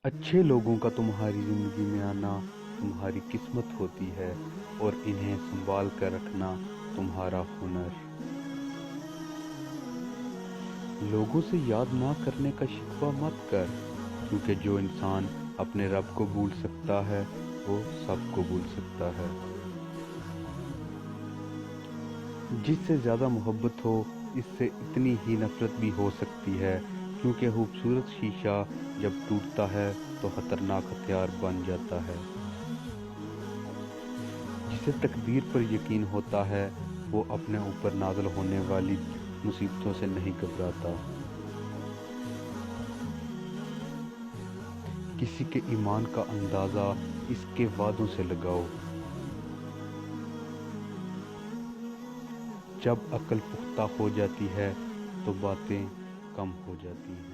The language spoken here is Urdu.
اچھے لوگوں کا تمہاری زندگی میں آنا تمہاری قسمت ہوتی ہے اور انہیں سنبھال کر رکھنا تمہارا ہنر۔ لوگوں سے یاد نہ کرنے کا شکوہ مت کر، کیونکہ جو انسان اپنے رب کو بھول سکتا ہے وہ سب کو بھول سکتا ہے۔ جس سے زیادہ محبت ہو اس سے اتنی ہی نفرت بھی ہو سکتی ہے، کیونکہ خوبصورت شیشہ جب ٹوٹتا ہے تو خطرناک ہتھیار بن جاتا ہے۔ جسے تقدیر پر یقین ہوتا ہے وہ اپنے اوپر نازل ہونے والی مصیبتوں سے نہیں گھبراتا۔ کسی کے ایمان کا اندازہ اس کے وعدوں سے لگاؤ۔ جب عقل پختہ ہو جاتی ہے تو باتیں کم ہو جاتی ہیں۔